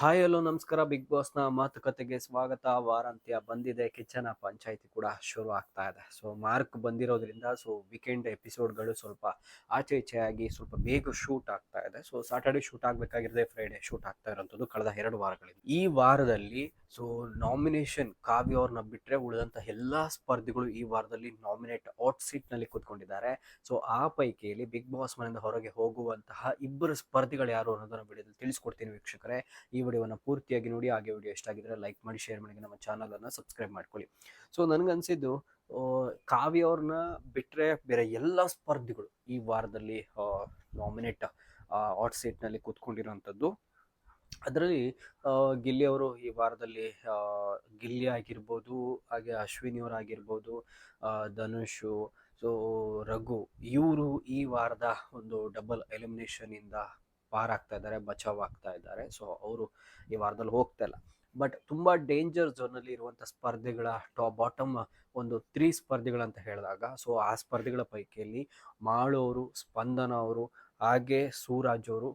Hi hello ನಮಸ್ಕಾರ. Big ಬಾಸ್ನ ಮಾತುಕತೆಗೆ ಸ್ವಾಗತ. ವಾರಾಂತ್ಯ ಬಂದಿದೆ, ಕಿಚ್ಚನ ಪಂಚಾಯಿತಿ ಕೂಡ ಶುರು ಆಗ್ತಾ ಇದೆ. ಸೊ ಮಾರ್ಕ್ ಬಂದಿರೋದ್ರಿಂದ ವೀಕೆಂಡ್ ಎಪಿಸೋಡ್ಗಳು ಸ್ವಲ್ಪ ಆಚೆ ಈಚೆ ಆಗಿ ಸ್ವಲ್ಪ ಬೇಗ ಶೂಟ್ ಆಗ್ತಾ ಇದೆ. ಸೊ ಸಾಟರ್ಡೆ ಶೂಟ್ ಆಗಬೇಕಾಗಿರದೆ ಫ್ರೈಡೆ ಶೂಟ್ ಆಗ್ತಾ ಇರೋಂಥದ್ದು ಕಳೆದ 2 ವಾರಗಳಿಂದ. ಈ ವಾರದಲ್ಲಿ ನಾಮಿನೇಷನ್ ಕಾವ್ಯ ಅವ್ರನ್ನ ಬಿಟ್ಟರೆ ಉಳಿದಂಥ ಎಲ್ಲ ಸ್ಪರ್ಧಿಗಳು ಈ ವಾರದಲ್ಲಿ ನಾಮಿನೇಟ್ ಔಟ್ ಸೀಟ್ನಲ್ಲಿ ಕೂತ್ಕೊಂಡಿದ್ದಾರೆ. ಸೊ ಆ ಪೈಕಿಯಲ್ಲಿ ಬಿಗ್ ಬಾಸ್ ಮನೆಯಿಂದ ಹೊರಗೆ ಹೋಗುವಂತಹ ಇಬ್ಬರು ಸ್ಪರ್ಧಿಗಳು ಯಾರು ಅನ್ನೋದನ್ನ ವಿಡಿಯೋದಲ್ಲಿ ತಿಳಿಸ್ಕೊಡ್ತೀನಿ ವೀಕ್ಷಕರೇ. ಈ ವಿಡಿಯೋವನ್ನು ಪೂರ್ತಿಯಾಗಿ ನೋಡಿ. ಹಾಗೆ ವಿಡಿಯೋ ಇಷ್ಟ ಆಗಿದ್ರೆ ಲೈಕ್ ಮಾಡಿ, ಶೇರ್ ಮಾಡಿ, ನಮ್ಮ ಚಾನಲನ್ನು ಸಬ್ಸ್ಕ್ರೈಬ್ ಮಾಡ್ಕೊಳ್ಳಿ. ಸೊ ನನಗನ್ಸಿದ್ದು ಕಾವ್ಯ ಅವ್ರನ್ನ ಬಿಟ್ಟರೆ ಬೇರೆ ಎಲ್ಲ ಸ್ಪರ್ಧಿಗಳು ಈ ವಾರದಲ್ಲಿ ನಾಮಿನೇಟ್ ಹಾಟ್ ಸೀಟ್ನಲ್ಲಿ ಕೂತ್ಕೊಂಡಿರೋಂಥದ್ದು. ಅದರಲ್ಲಿ ಗಿಲ್ಲಿ ಅವರು ಈ ವಾರದಲ್ಲಿ ಗಿಲ್ಲಿ ಆಗಿರ್ಬೋದು, ಹಾಗೆ ಅಶ್ವಿನಿ ಅವರಾಗಿರ್ಬೋದು, ಧನುಷು, ಸೊ ರಘು, ಇವರು ಈ ವಾರದ ಒಂದು ಡಬಲ್ ಎಲಿಮಿನೇಷನ್ ಇಂದ ಪಾರಾಗ್ತಾ ಇದ್ದಾರೆ, ಬಚಾವ್ ಆಗ್ತಾ ಇದ್ದಾರೆ. ಸೊ ಅವರು ಈ ವಾರದಲ್ಲಿ ಹೋಗ್ತಾ ಇಲ್ಲ. ಬಟ್ ತುಂಬಾ ಡೇಂಜರ್ ಝೋನ್ ಅಲ್ಲಿ ಇರುವಂತ ಸ್ಪರ್ಧೆಗಳ ಬಾಟಮ್ ಒಂದು 3 ಸ್ಪರ್ಧಿಗಳಂತ ಹೇಳಿದಾಗ, ಸೊ ಆ ಸ್ಪರ್ಧಿಗಳ ಪೈಕಿಯಲ್ಲಿ ಮಾಳು ಅವರು, ಸ್ಪಂದನ ಅವರು, ಹಾಗೆ ಸೂರಾಜ್ ಅವರು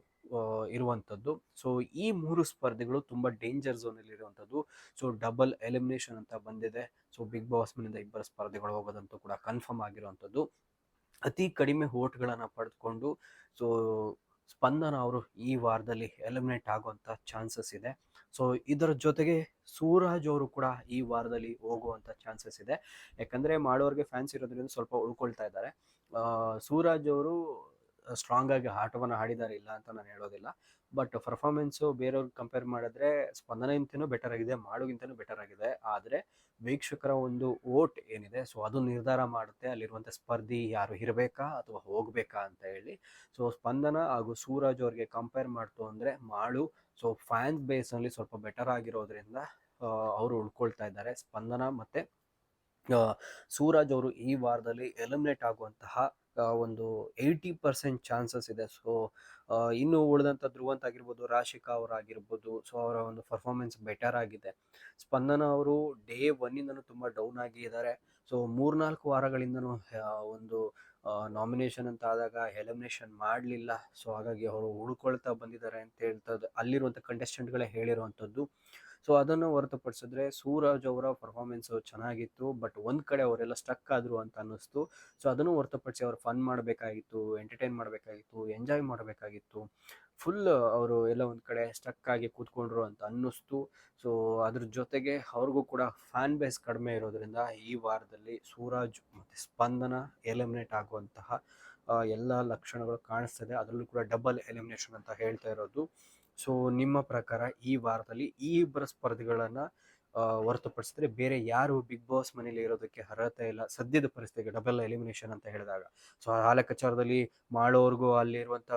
ಇರುವಂಥದ್ದು. ಸೊ ಈ 3 ಸ್ಪರ್ಧಿಗಳು ತುಂಬಾ ಡೇಂಜರ್ ಝೋನ್ ಅಲ್ಲಿ ಇರುವಂಥದ್ದು. ಸೊ ಡಬಲ್ ಎಲಿಮಿನೇಷನ್ ಅಂತ ಬಂದಿದೆ. ಸೊ ಬಿಗ್ ಬಾಸ್ ಮನೆಯಿಂದ ಇಬ್ಬರು ಸ್ಪರ್ಧಿಗಳು ಹೋಗೋದಂತೂ ಕೂಡ ಕನ್ಫರ್ಮ್ ಆಗಿರುವಂಥದ್ದು. ಅತಿ ಕಡಿಮೆ ಓಟ್ಗಳನ್ನು ಪಡೆದುಕೊಂಡು ಸೊ ಸ್ಪಂದನ ಅವರು ಈ ವಾರದಲ್ಲಿ ಎಲಿಮಿನೇಟ್ ಆಗುವಂತ ಚಾನ್ಸಸ್ ಇದೆ. ಸೊ ಇದರ ಜೊತೆಗೆ ಸೂರಾಜ್ ಅವರು ಕೂಡ ಈ ವಾರದಲ್ಲಿ ಹೋಗುವಂತ ಚಾನ್ಸಸ್ ಇದೆ. ಯಾಕಂದ್ರೆ ಮಾಡೋರ್ಗೆ ಫ್ಯಾನ್ಸ್ ಇರೋದ್ರಿಂದ ಸ್ವಲ್ಪ ಉಳ್ಕೊಳ್ತಾ ಇದ್ದಾರೆ. ಸೂರಾಜ್ ಅವರು ಸ್ಟ್ರಾಂಗ್ ಆಗಿ ಆಟವನ್ನು ಆಡಿದ್ದಾರೆ, ಇಲ್ಲ ಅಂತ ನಾನು ಹೇಳೋದಿಲ್ಲ. ಬಟ್ ಪರ್ಫಾರ್ಮೆನ್ಸು ಬೇರೆಯವ್ರಿಗೆ ಕಂಪೇರ್ ಮಾಡಿದ್ರೆ ಸ್ಪಂದನೆಗಿಂತನೂ ಬೆಟರ್ ಆಗಿದೆ, ಮಾಡುಗಿಂತನೂ ಬೆಟರ್ ಆಗಿದೆ. ಆದರೆ ವೀಕ್ಷಕರ ಒಂದು ವೋಟ್ ಏನಿದೆ, ಸೊ ಅದು ನಿರ್ಧಾರ ಮಾಡುತ್ತೆ ಅಲ್ಲಿರುವಂಥ ಸ್ಪರ್ಧಿ ಯಾರು ಇರಬೇಕಾ ಅಥವಾ ಹೋಗ್ಬೇಕಾ ಅಂತ ಹೇಳಿ. ಸೊ ಸ್ಪಂದನ ಹಾಗೂ ಸೂರಜ್ ಅವ್ರಿಗೆ ಕಂಪೇರ್ ಮಾಡ್ತು ಅಂದರೆ ಮಾಳು ಸೊ ಫ್ಯಾನ್ಸ್ ಬೇಸ್ನಲ್ಲಿ ಸ್ವಲ್ಪ ಬೆಟರ್ ಆಗಿರೋದ್ರಿಂದ ಅವರು ಉಳ್ಕೊಳ್ತಾ ಇದ್ದಾರೆ. ಸ್ಪಂದನ ಮತ್ತು ಸೂರಜ್ ಅವರು ಈ ವಾರದಲ್ಲಿ ಎಲಿಮಿನೇಟ್ ಆಗುವಂತಹ ಒಂದು 80% ಚಾನ್ಸಸ್ ಇದೆ. ಸೊ ಇನ್ನು ಉಳಿದಂಥ ಧ್ರುವಂತ್ ಆಗಿರ್ಬೋದು, ರಾಶಿಕಾ ಅವರಾಗಿರ್ಬೋದು, ಸೊ ಅವರ ಒಂದು ಪರ್ಫಾರ್ಮೆನ್ಸ್ ಬೆಟರ್ ಆಗಿದೆ. ಸ್ಪಂದನ ಅವರು ಡೇ 1ಇಂದನೂ ತುಂಬ ಡೌನ್ ಆಗಿದ್ದಾರೆ. ಸೊ 3-4 ವಾರಗಳಿಂದನೂ ಒಂದು ನಾಮಿನೇಷನ್ ಅಂತ ಆದಾಗ ಎಲಿಮಿನೇಷನ್ ಮಾಡಲಿಲ್ಲ. ಸೊ ಹಾಗಾಗಿ ಅವರು ಉಳ್ಕೊಳ್ತಾ ಬಂದಿದ್ದಾರೆ ಅಂತ ಹೇಳ್ತದೆ ಅಲ್ಲಿರುವಂಥ ಕಂಟೆಸ್ಟೆಂಟ್ಗಳೇ ಹೇಳಿರುವಂಥದ್ದು. ಸೊ ಅದನ್ನು ಹೊರತುಪಡಿಸಿದ್ರೆ ಸೂರಜ್ ಅವರ ಪರ್ಫಾರ್ಮೆನ್ಸ್ ಚೆನ್ನಾಗಿತ್ತು, ಬಟ್ ಒಂದ್ ಕಡೆ ಅವರೆಲ್ಲ ಸ್ಟಕ್ ಆದ್ರು ಅಂತ ಅನ್ನಿಸ್ತು. ಸೊ ಅದನ್ನು ಹೊರತುಪಡಿಸಿ ಅವ್ರು ಫನ್ ಮಾಡಬೇಕಾಗಿತ್ತು, ಎಂಟರ್ಟೈನ್ ಮಾಡಬೇಕಾಗಿತ್ತು, ಎಂಜಾಯ್ ಮಾಡಬೇಕಾಗಿತ್ತು. ಫುಲ್ ಅವರು ಎಲ್ಲ ಒಂದ್ ಕಡೆ ಸ್ಟಕ್ ಆಗಿ ಕೂತ್ಕೊಂಡ್ರು ಅಂತ ಅನ್ನಿಸ್ತು. ಸೊ ಅದ್ರ ಜೊತೆಗೆ ಅವ್ರಿಗೂ ಕೂಡ ಫ್ಯಾನ್ ಬೇಸ್ ಕಡಿಮೆ ಇರೋದ್ರಿಂದ ಈ ವಾರದಲ್ಲಿ ಸೂರಜ್ ಮತ್ತೆ ಸ್ಪಂದನ ಎಲಿಮಿನೇಟ್ ಆಗುವಂತಹ ಎಲ್ಲ ಲಕ್ಷಣಗಳು ಕಾಣಿಸ್ತದೆ. ಅದರಲ್ಲೂ ಕೂಡ ಡಬಲ್ ಎಲಿಮಿನೇಷನ್ ಅಂತ ಹೇಳ್ತಾ ಇರೋದು. ಸೊ ನಿಮ್ಮ ಪ್ರಕಾರ ಈ ವಾರದಲ್ಲಿ ಈ ಇಬ್ಬರ ಸ್ಪರ್ಧಿಗಳನ್ನ ಹೊರತುಪಡಿಸಿದ್ರೆ ಬೇರೆ ಯಾರು ಬಿಗ್ ಬಾಸ್ ಮನೇಲಿ ಇರೋದಕ್ಕೆ ಅರ್ಹತೆ ಇಲ್ಲ ಸದ್ಯದ ಪರಿಸ್ಥಿತಿಗೆ, ಡಬಲ್ ಎಲಿಮಿನೇಷನ್ ಅಂತ ಹೇಳಿದಾಗ? ಸೊ ಆ ಲೆಕ್ಕಾಚಾರದಲ್ಲಿ ಮಾಡೋರ್ಗೂ ಅಲ್ಲಿರುವಂತ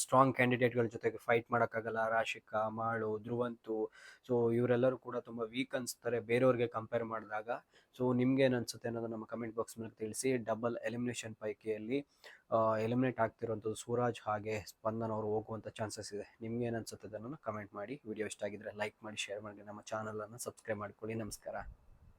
ಸ್ಟ್ರಾಂಗ್ ಕ್ಯಾಂಡಿಡೇಟ್ಗಳ ಜೊತೆಗೆ ಫೈಟ್ ಮಾಡೋಕ್ಕಾಗಲ್ಲ. ರಾಶಿಕಾ, ಮಾಳು, ಧ್ರುವಂತು, ಸೊ ಇವರೆಲ್ಲರೂ ಕೂಡ ತುಂಬ ವೀಕ್ ಅನಿಸ್ತಾರೆ ಬೇರೆಯವ್ರಿಗೆ ಕಂಪೇರ್ ಮಾಡಿದಾಗ. ಸೊ ನಿಮ್ಗೇನು ಅನ್ಸುತ್ತೆ ಅನ್ನೋದು ನಮ್ಮ ಕಮೆಂಟ್ ಬಾಕ್ಸ್ ಮೇಲೆ ತಿಳಿಸಿ. ಡಬಲ್ ಎಲಿಮಿನೇಷನ್ ಪೈಕಿಯಲ್ಲಿ ಎಲಿಮಿನೇಟ್ ಆಗ್ತಿರುವಂಥದ್ದು ಸೂರಾಜ್ ಹಾಗೆ ಸ್ಪಂದನ್ ಅವರು ಹೋಗುವಂಥ ಚಾನ್ಸಸ್ ಇದೆ. ನಿಮ್ಗೇನು ಅನ್ಸುತ್ತೆ ಅನ್ನೋದನ್ನು ಕಮೆಂಟ್ ಮಾಡಿ. ವಿಡಿಯೋ ಇಷ್ಟ ಆಗಿದ್ರೆ ಲೈಕ್ ಮಾಡಿ, ಶೇರ್ ಮಾಡಿ, ನಮ್ಮ ಚಾನಲನ್ನು ಸಬ್ಸ್ಕ್ರೈಬ್ ಮಾಡ್ಕೊಳ್ಳಿ. ನಮಸ್ಕಾರ.